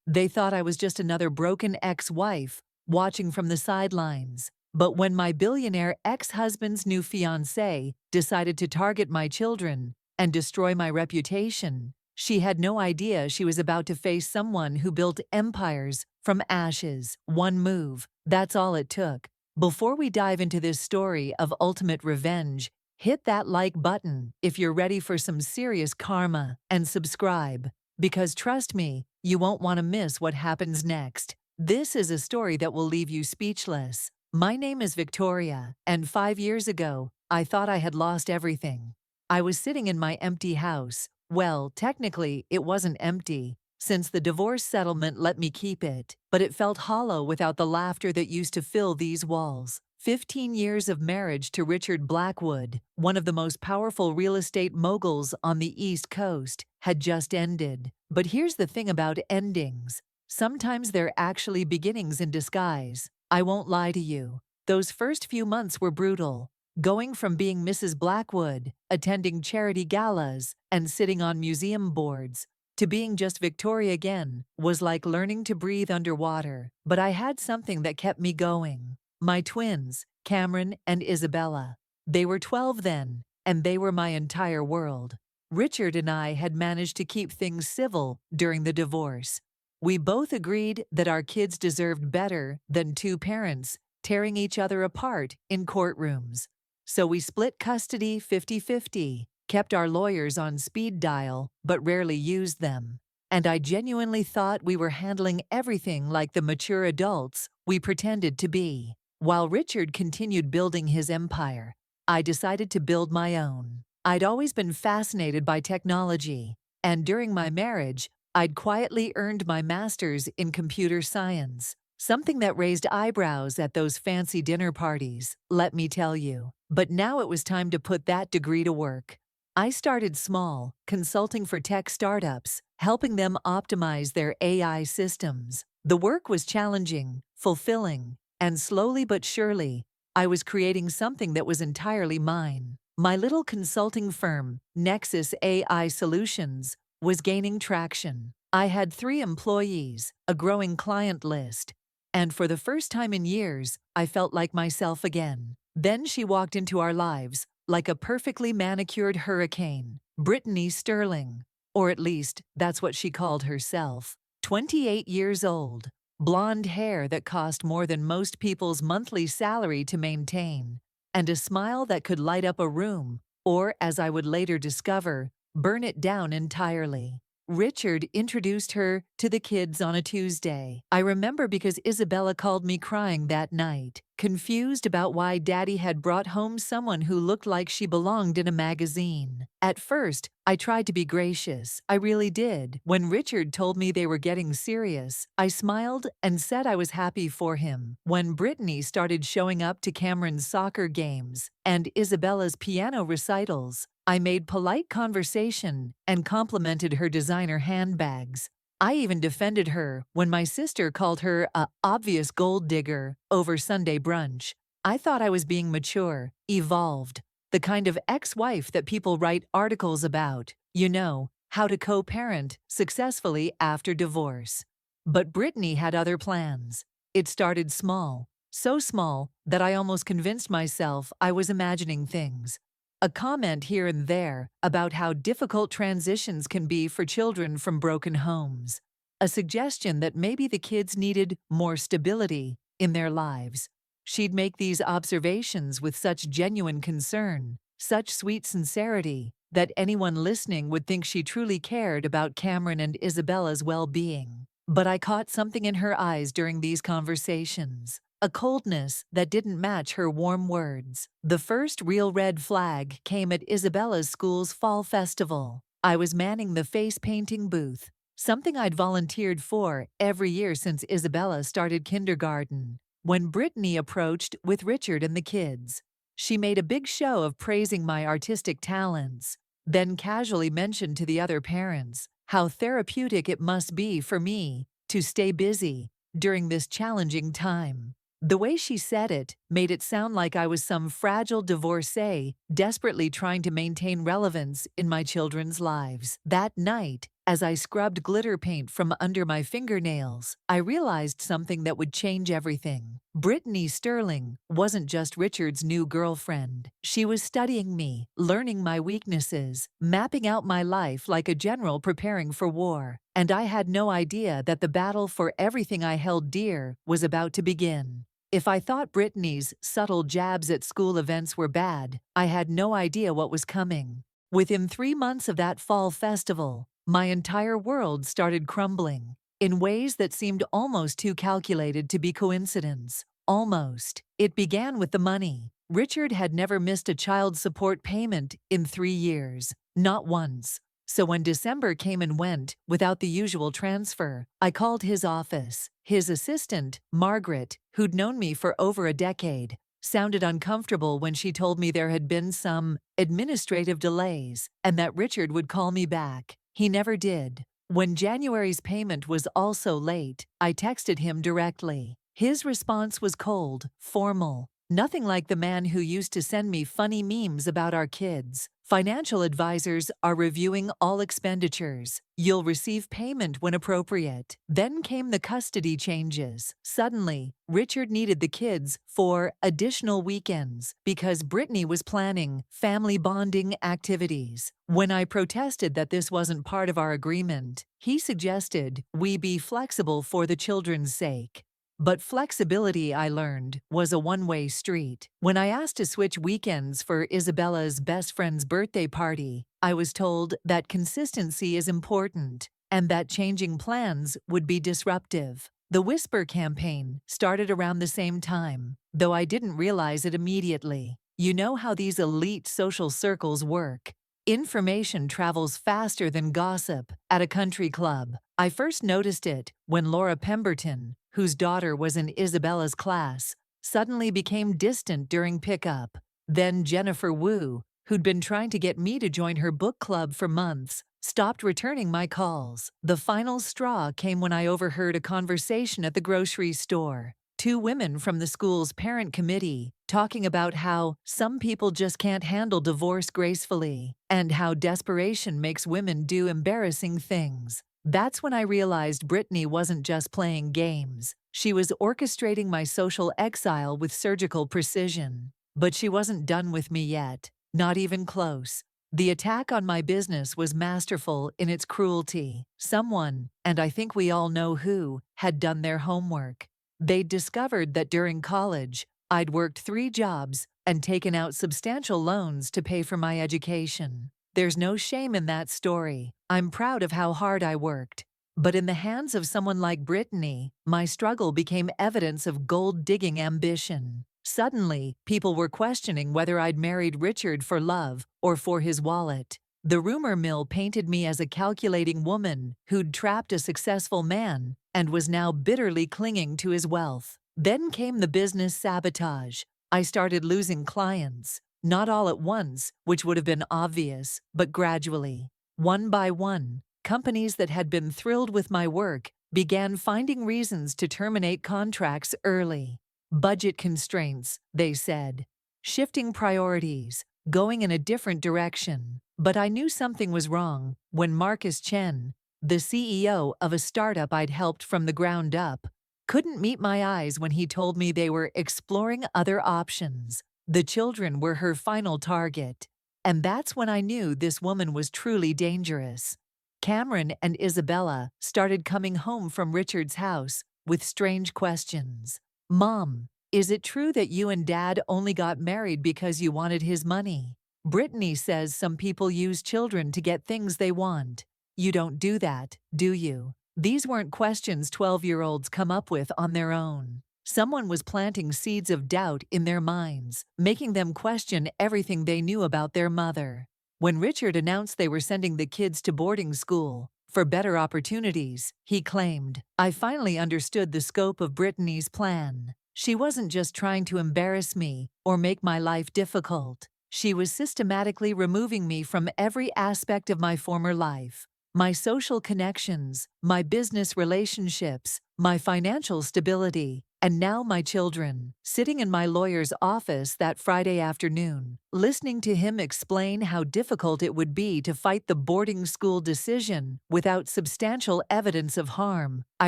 They thought I was just another broken ex-wife, watching from the sidelines. But when my billionaire ex-husband's new fiancée decided to target my children and destroy my reputation, she had no idea she was about to face someone who built empires from ashes. One move, that's all it took. Before we dive into this story of ultimate revenge, hit that like button if you're ready for some serious karma and subscribe, because trust me, you won't want to miss what happens next. This is a story that will leave you speechless. My name is Victoria, and 5 years ago, I thought I had lost everything. I was sitting in my empty house. Well, technically, it wasn't empty, since the divorce settlement let me keep it, but it felt hollow without the laughter that used to fill these walls. 15 years of marriage to Richard Blackwood, one of the most powerful real estate moguls on the East Coast, had just ended. But here's the thing about endings. Sometimes they're actually beginnings in disguise. I won't lie to you. Those first few months were brutal. Going from being Mrs. Blackwood, attending charity galas, and sitting on museum boards, to being just Victoria again was like learning to breathe underwater. But I had something that kept me going. My twins, Cameron and Isabella. They were 12 then, and they were my entire world. Richard and I had managed to keep things civil during the divorce. We both agreed that our kids deserved better than two parents tearing each other apart in courtrooms. So we split custody 50-50, kept our lawyers on speed dial, but rarely used them. And I genuinely thought we were handling everything like the mature adults we pretended to be. While Richard continued building his empire, I decided to build my own. I'd always been fascinated by technology, and during my marriage, I'd quietly earned my master's in computer science, something that raised eyebrows at those fancy dinner parties, let me tell you. But now it was time to put that degree to work. I started small, consulting for tech startups, helping them optimize their AI systems. The work was challenging, fulfilling, and slowly but surely, I was creating something that was entirely mine. My little consulting firm, Nexus AI Solutions, was gaining traction. I had 3 employees, a growing client list, and for the first time in years, I felt like myself again. Then she walked into our lives, like a perfectly manicured hurricane. Brittany Sterling, or at least that's what she called herself. 28 years old, blonde hair that cost more than most people's monthly salary to maintain, and a smile that could light up a room, or, as I would later discover, burn it down entirely. Richard introduced her to the kids on a Tuesday. I remember because Isabella called me crying that night, confused about why Daddy had brought home someone who looked like she belonged in a magazine. At first, I tried to be gracious. I really did. When Richard told me they were getting serious, I smiled and said I was happy for him. When Brittany started showing up to Cameron's soccer games and Isabella's piano recitals, I made polite conversation and complimented her designer handbags. I even defended her when my sister called her a obvious gold digger over Sunday brunch. I thought I was being mature, evolved, the kind of ex-wife that people write articles about, you know, how to co-parent successfully after divorce. But Brittany had other plans. It started small, so small that I almost convinced myself I was imagining things. A comment here and there about how difficult transitions can be for children from broken homes. A suggestion that maybe the kids needed more stability in their lives. She'd make these observations with such genuine concern, such sweet sincerity, that anyone listening would think she truly cared about Cameron and Isabella's well-being. But I caught something in her eyes during these conversations. A coldness that didn't match her warm words. The first real red flag came at Isabella's school's fall festival. I was manning the face-painting booth, something I'd volunteered for every year since Isabella started kindergarten. When Brittany approached with Richard and the kids, she made a big show of praising my artistic talents, then casually mentioned to the other parents how therapeutic it must be for me to stay busy during this challenging time. The way she said it made it sound like I was some fragile divorcee desperately trying to maintain relevance in my children's lives. That night, As I scrubbed glitter paint from under my fingernails, I realized something that would change everything. Brittany Sterling wasn't just Richard's new girlfriend. She was studying me, learning my weaknesses, mapping out my life like a general preparing for war. And I had no idea that the battle for everything I held dear was about to begin. If I thought Brittany's subtle jabs at school events were bad, I had no idea what was coming. Within 3 months of that fall festival, my entire world started crumbling in ways that seemed almost too calculated to be coincidence. Almost. It began with the money. Richard had never missed a child support payment in 3 years. Not once. So when December came and went without the usual transfer, I called his office. His assistant, Margaret, who'd known me for over a decade, sounded uncomfortable when she told me there had been some administrative delays and that Richard would call me back. He never did. When January's payment was also late, I texted him directly. His response was cold, formal, nothing like the man who used to send me funny memes about our kids. Financial advisors are reviewing all expenditures. You'll receive payment when appropriate. Then came the custody changes. Suddenly, Richard needed the kids for additional weekends because Brittany was planning family bonding activities. When I protested that this wasn't part of our agreement, he suggested we be flexible for the children's sake. But flexibility, I learned, was a one-way street. When I asked to switch weekends for Isabella's best friend's birthday party, I was told that consistency is important and that changing plans would be disruptive. The Whisper campaign started around the same time, though I didn't realize it immediately. You know how these elite social circles work. Information travels faster than gossip at a country club. I first noticed it when Laura Pemberton, whose daughter was in Isabella's class, suddenly became distant during pickup. Then Jennifer Wu, who'd been trying to get me to join her book club for months, stopped returning my calls. The final straw came when I overheard a conversation at the grocery store. 2 women from the school's parent committee talking about how some people just can't handle divorce gracefully and how desperation makes women do embarrassing things. That's when I realized Brittany wasn't just playing games. She was orchestrating my social exile with surgical precision. But she wasn't done with me yet. Not even close. The attack on my business was masterful in its cruelty. Someone, and I think we all know who, had done their homework. They'd discovered that during college, I'd worked 3 jobs and taken out substantial loans to pay for my education. There's no shame in that story. I'm proud of how hard I worked. But in the hands of someone like Brittany, my struggle became evidence of gold-digging ambition. Suddenly, people were questioning whether I'd married Richard for love or for his wallet. The rumor mill painted me as a calculating woman who'd trapped a successful man and was now bitterly clinging to his wealth. Then came the business sabotage. I started losing clients. Not all at once, which would have been obvious, but gradually. One by one, companies that had been thrilled with my work began finding reasons to terminate contracts early. Budget constraints, they said. Shifting priorities, going in a different direction. But I knew something was wrong when Marcus Chen, the CEO of a startup I'd helped from the ground up, couldn't meet my eyes when he told me they were exploring other options. The children were her final target. And that's when I knew this woman was truly dangerous. Cameron and Isabella started coming home from Richard's house with strange questions. Mom, is it true that you and Dad only got married because you wanted his money? Brittany says some people use children to get things they want. You don't do that, do you? These weren't questions 12-year-olds come up with on their own. Someone was planting seeds of doubt in their minds, making them question everything they knew about their mother. When Richard announced they were sending the kids to boarding school for better opportunities, he claimed, I finally understood the scope of Brittany's plan. She wasn't just trying to embarrass me or make my life difficult. She was systematically removing me from every aspect of my former life. my social connections, my business relationships, my financial stability, and now my children. Sitting in my lawyer's office that Friday afternoon, listening to him explain how difficult it would be to fight the boarding school decision without substantial evidence of harm, I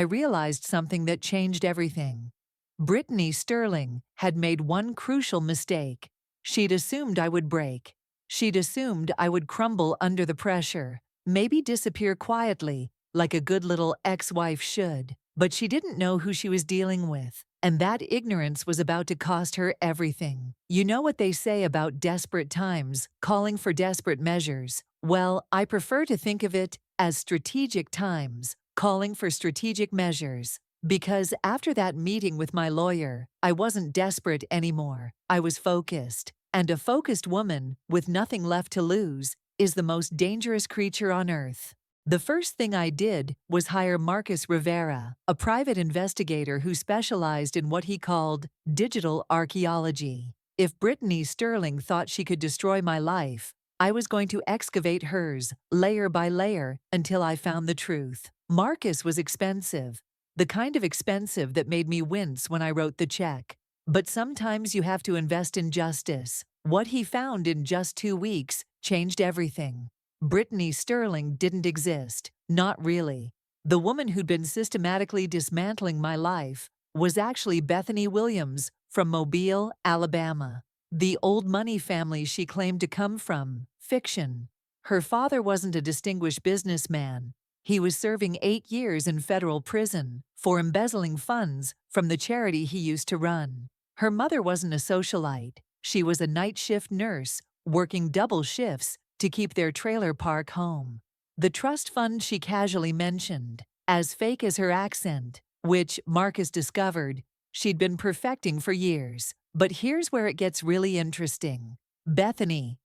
realized something that changed everything. Brittany Sterling had made one crucial mistake. She'd assumed I would break. She'd assumed I would crumble under the pressure, maybe disappear quietly, like a good little ex-wife should. But she didn't know who she was dealing with, and that ignorance was about to cost her everything. You know what they say about desperate times, calling for desperate measures? Well, I prefer to think of it as strategic times, calling for strategic measures. Because after that meeting with my lawyer, I wasn't desperate anymore. I was focused. And a focused woman, with nothing left to lose, is the most dangerous creature on earth. The first thing I did was hire Marcus Rivera, a private investigator who specialized in what he called digital archaeology. If Brittany Sterling thought she could destroy my life, I was going to excavate hers, layer by layer, until I found the truth. Marcus was expensive, the kind of expensive that made me wince when I wrote the check. But sometimes you have to invest in justice. What he found in just 2 weeks changed everything. Brittany Sterling didn't exist. Not really. The woman who'd been systematically dismantling my life was actually Bethany Williams from Mobile, Alabama. The old money family she claimed to come from. Fiction. Her father wasn't a distinguished businessman. He was serving 8 years in federal prison for embezzling funds from the charity he used to run. Her mother wasn't a socialite. She was a night shift nurse, working double shifts to keep their trailer park home. The trust fund she casually mentioned, as fake as her accent, which, Marcus discovered, she'd been perfecting for years. But here's where it gets really interesting. Brittany,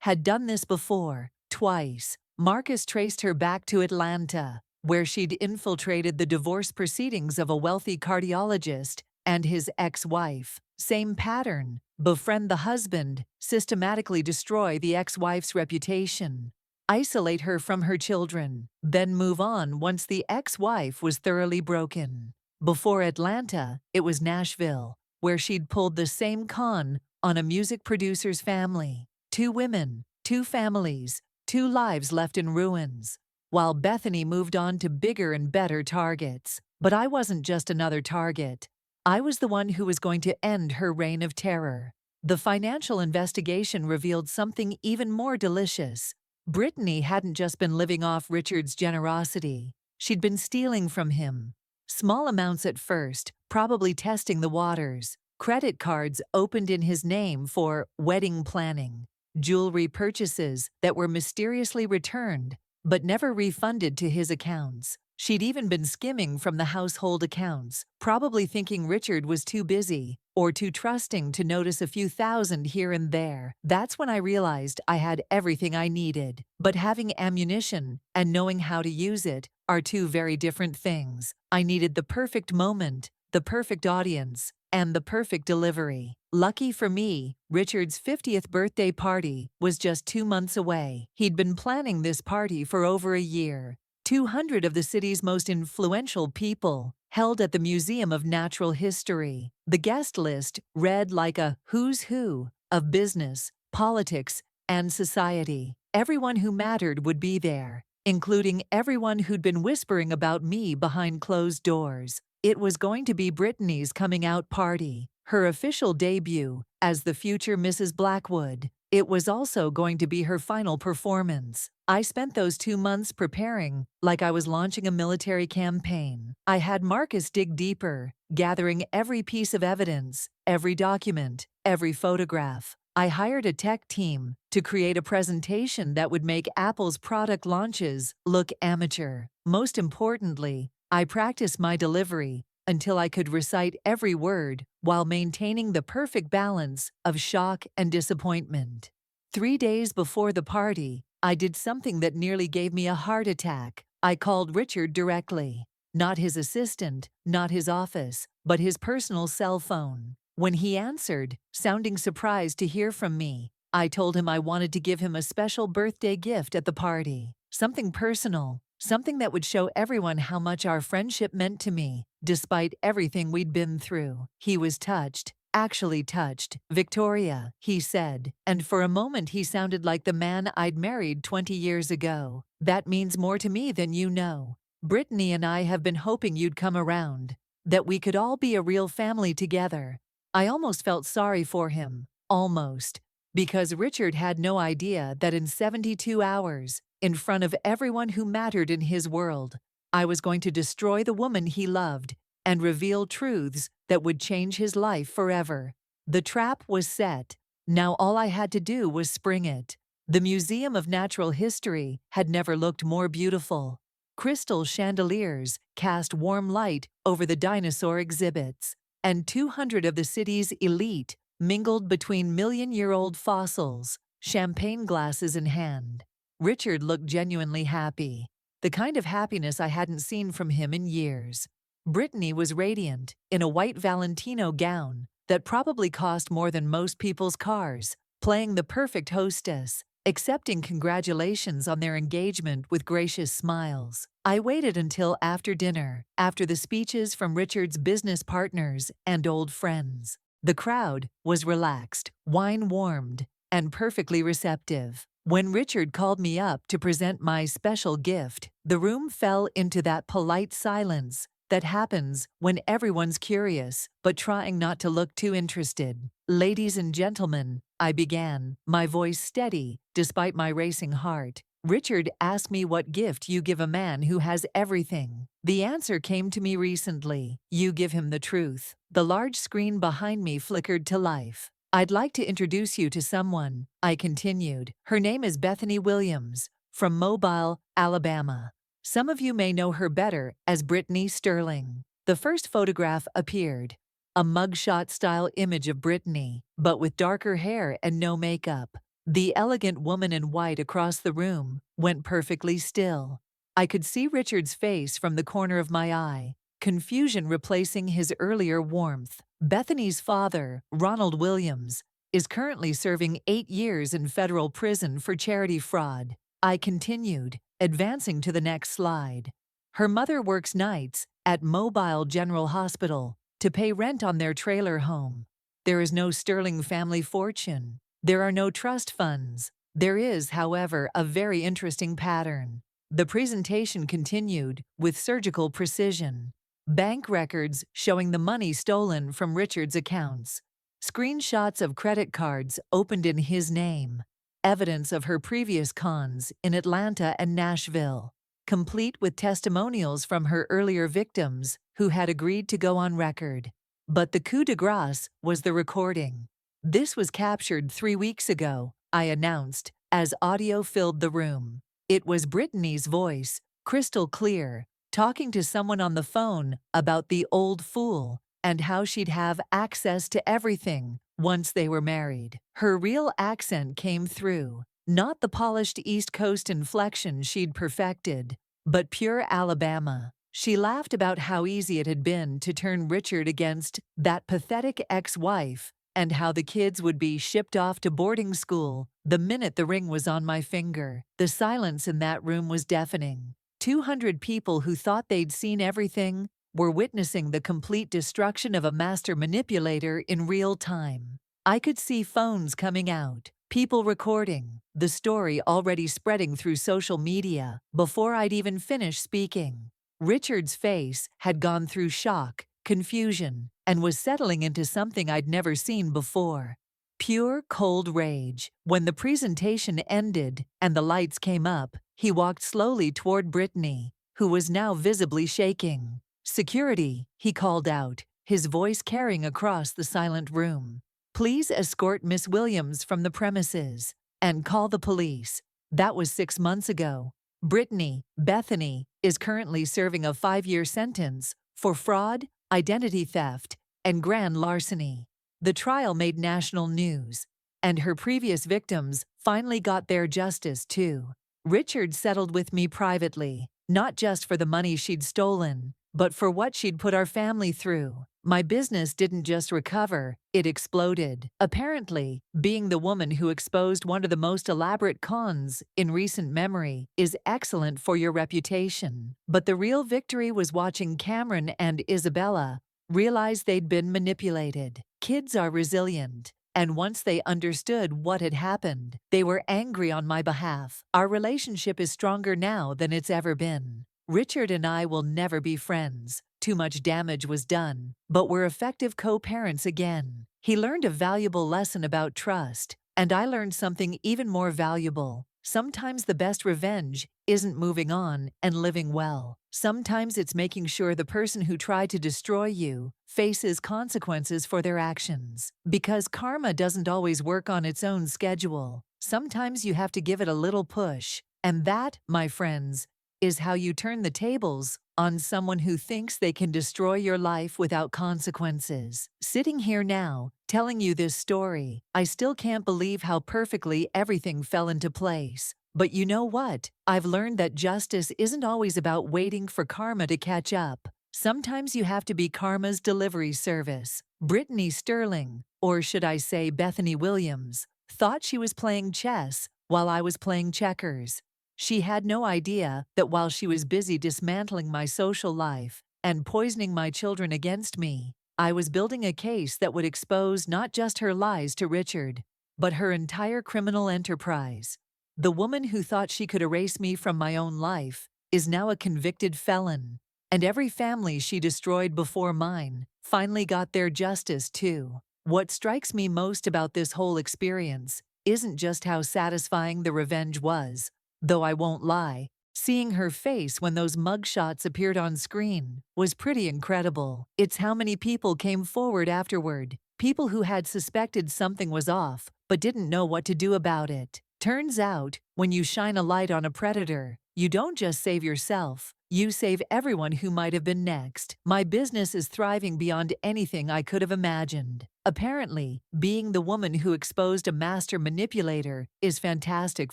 had done this before, twice. Marcus traced her back to Atlanta, where she'd infiltrated the divorce proceedings of a wealthy cardiologist and his ex-wife. Same pattern. Befriend the husband, systematically destroy the ex-wife's reputation. Isolate her from her children, then move on once the ex-wife was thoroughly broken. Before Atlanta, it was Nashville, where she'd pulled the same con on a music producer's family. 2 women, 2 families, 2 lives left in ruins. While Bethany moved on to bigger and better targets. But I wasn't just another target. I was the one who was going to end her reign of terror. The financial investigation revealed something even more delicious. Brittany hadn't just been living off Richard's generosity. She'd been stealing from him. Small amounts at first, probably testing the waters. Credit cards opened in his name for wedding planning. Jewelry purchases that were mysteriously returned, but never refunded to his accounts. She'd even been skimming from the household accounts, probably thinking Richard was too busy or too trusting to notice a few thousand here and there. That's when I realized I had everything I needed. But having ammunition and knowing how to use it are 2 very different things. I needed the perfect moment, the perfect audience, and the perfect delivery. Lucky for me, Richard's 50th birthday party was just 2 months away. He'd been planning this party for over a year. 200 of the city's most influential people, held at the Museum of Natural History. The guest list read like a who's who of business, politics, and society. Everyone who mattered would be there, including everyone who'd been whispering about me behind closed doors. It was going to be Brittany's coming out party, her official debut as the future Mrs. Blackwood. It was also going to be her final performance. I spent those 2 months preparing like I was launching a military campaign. I had Marcus dig deeper, gathering every piece of evidence, every document, every photograph. I hired a tech team to create a presentation that would make Apple's product launches look amateur. Most importantly, I practiced my delivery until I could recite every word while maintaining the perfect balance of shock and disappointment. 3 days before the party, I did something that nearly gave me a heart attack. I called Richard directly. Not his assistant, not his office, but his personal cell phone. When he answered, sounding surprised to hear from me, I told him I wanted to give him a special birthday gift at the party. Something personal, something that would show everyone how much our friendship meant to me, despite everything we'd been through. He was touched. Actually touched. Victoria, he said, and for a moment he sounded like the man I'd married 20 years ago. That means more to me than you know. Brittany and I have been hoping you'd come around, that we could all be a real family together. I almost felt sorry for him. Almost. Because Richard had no idea that in 72 hours, in front of everyone who mattered in his world, I was going to destroy the woman he loved and reveal truths that would change his life forever. The trap was set. Now all I had to do was spring it. The Museum of Natural History had never looked more beautiful. Crystal chandeliers cast warm light over the dinosaur exhibits, and 200 of the city's elite mingled between million-year-old fossils, champagne glasses in hand. Richard looked genuinely happy, the kind of happiness I hadn't seen from him in years. Brittany was radiant, in a white Valentino gown that probably cost more than most people's cars, playing the perfect hostess, accepting congratulations on their engagement with gracious smiles. I waited until after dinner, after the speeches from Richard's business partners and old friends. The crowd was relaxed, wine warmed, and perfectly receptive. When Richard called me up to present my special gift, the room fell into that polite silence that happens when everyone's curious but trying not to look too interested. "Ladies and gentlemen," I began, my voice steady despite my racing heart. "Richard asked me what gift you give a man who has everything. The answer came to me recently. You give him the truth." The large screen behind me flickered to life. "I'd like to introduce you to someone," I continued. "Her name is Bethany Williams, from Mobile, Alabama. Some of you may know her better as Brittany Sterling." The first photograph appeared, a mugshot-style image of Brittany, but with darker hair and no makeup. The elegant woman in white across the room went perfectly still. I could see Richard's face from the corner of my eye, confusion replacing his earlier warmth. "Bethany's father, Ronald Williams, is currently serving 8 years in federal prison for charity fraud," I continued, advancing to the next slide. "Her mother works nights at Mobile General Hospital to pay rent on their trailer home. There is no Sterling family fortune. There are no trust funds. There is, however, a very interesting pattern." The presentation continued with surgical precision. Bank records showing the money stolen from Richard's accounts. Screenshots of credit cards opened in his name. Evidence of her previous cons in Atlanta and Nashville, complete with testimonials from her earlier victims who had agreed to go on record. But the coup de grace was the recording. "This was captured 3 weeks ago," I announced, as audio filled the room. It was Brittany's voice, crystal clear, talking to someone on the phone about the old fool and how she'd have access to everything once they were married. Her real accent came through, not the polished East Coast inflection she'd perfected, but pure Alabama. She laughed about how easy it had been to turn Richard against that pathetic ex-wife and how the kids would be shipped off to boarding school the minute the ring was on my finger. The silence in that room was deafening. 200 people who thought they'd seen everything were witnessing the complete destruction of a master manipulator in real time. I could see phones coming out, people recording, the story already spreading through social media before I'd even finished speaking. Richard's face had gone through shock, confusion, and was settling into something I'd never seen before. Pure, cold rage. When the presentation ended and the lights came up, he walked slowly toward Brittany, who was now visibly shaking. "Security," he called out, his voice carrying across the silent room. "Please escort Miss Williams from the premises and call the police." That was 6 months ago. Bethany, is currently serving a 5-year sentence for fraud, identity theft, and grand larceny. The trial made national news, and her previous victims finally got their justice too. Richard settled with me privately, not just for the money she'd stolen, but for what she'd put our family through. My business didn't just recover, it exploded. Apparently, being the woman who exposed one of the most elaborate cons in recent memory is excellent for your reputation. But the real victory was watching Cameron and Isabella realize they'd been manipulated. Kids are resilient. And once they understood what had happened, they were angry on my behalf. Our relationship is stronger now than it's ever been. Richard and I will never be friends. Too much damage was done, but we're effective co-parents again. He learned a valuable lesson about trust, and I learned something even more valuable. Sometimes the best revenge isn't moving on and living well. Sometimes it's making sure the person who tried to destroy you faces consequences for their actions. Because karma doesn't always work on its own schedule. Sometimes you have to give it a little push. And that, my friends, is how you turn the tables on someone who thinks they can destroy your life without consequences. Sitting here now, telling you this story, I still can't believe how perfectly everything fell into place. But you know what? I've learned that justice isn't always about waiting for karma to catch up. Sometimes you have to be karma's delivery service. Brittany Sterling, or should I say Bethany Williams, thought she was playing chess while I was playing checkers. She had no idea that while she was busy dismantling my social life and poisoning my children against me, I was building a case that would expose not just her lies to Richard, but her entire criminal enterprise. The woman who thought she could erase me from my own life is now a convicted felon, and every family she destroyed before mine finally got their justice too. What strikes me most about this whole experience isn't just how satisfying the revenge was. Though I won't lie, seeing her face when those mugshots appeared on screen was pretty incredible. It's how many people came forward afterward, people who had suspected something was off but didn't know what to do about it. Turns out, when you shine a light on a predator, you don't just save yourself, you save everyone who might have been next. My business is thriving beyond anything I could have imagined. Apparently, being the woman who exposed a master manipulator is fantastic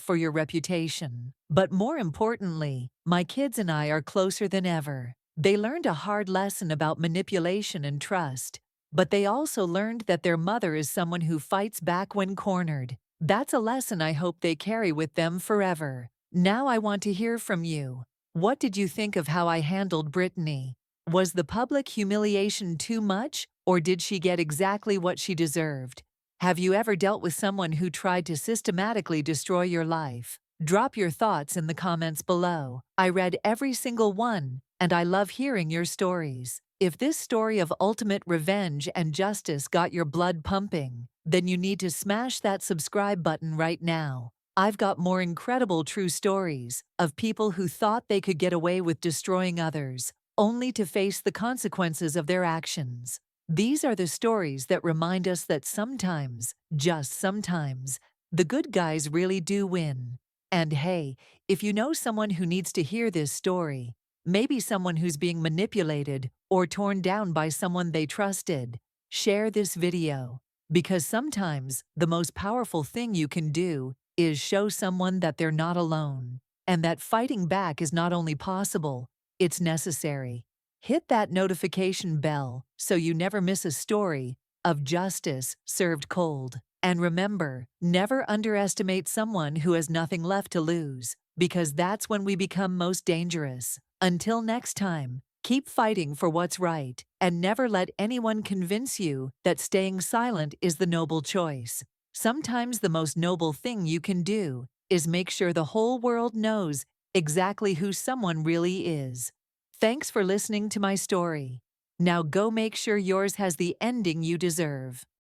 for your reputation. But more importantly, my kids and I are closer than ever. They learned a hard lesson about manipulation and trust, but they also learned that their mother is someone who fights back when cornered. That's a lesson I hope they carry with them forever. Now I want to hear from you. What did you think of how I handled Brittany? Was the public humiliation too much, or did she get exactly what she deserved? Have you ever dealt with someone who tried to systematically destroy your life? Drop your thoughts in the comments below. I read every single one, and I love hearing your stories. If this story of ultimate revenge and justice got your blood pumping, then you need to smash that subscribe button right now. I've got more incredible true stories of people who thought they could get away with destroying others, only to face the consequences of their actions. These are the stories that remind us that sometimes, just sometimes, the good guys really do win. And hey, if you know someone who needs to hear this story, maybe someone who's being manipulated or torn down by someone they trusted, share this video. Because sometimes the most powerful thing you can do is show someone that they're not alone, and that fighting back is not only possible, it's necessary. Hit that notification bell so you never miss a story of justice served cold. And remember, never underestimate someone who has nothing left to lose, because that's when we become most dangerous. Until next time, keep fighting for what's right, and never let anyone convince you that staying silent is the noble choice. Sometimes the most noble thing you can do is make sure the whole world knows exactly who someone really is. Thanks for listening to my story. Now go make sure yours has the ending you deserve.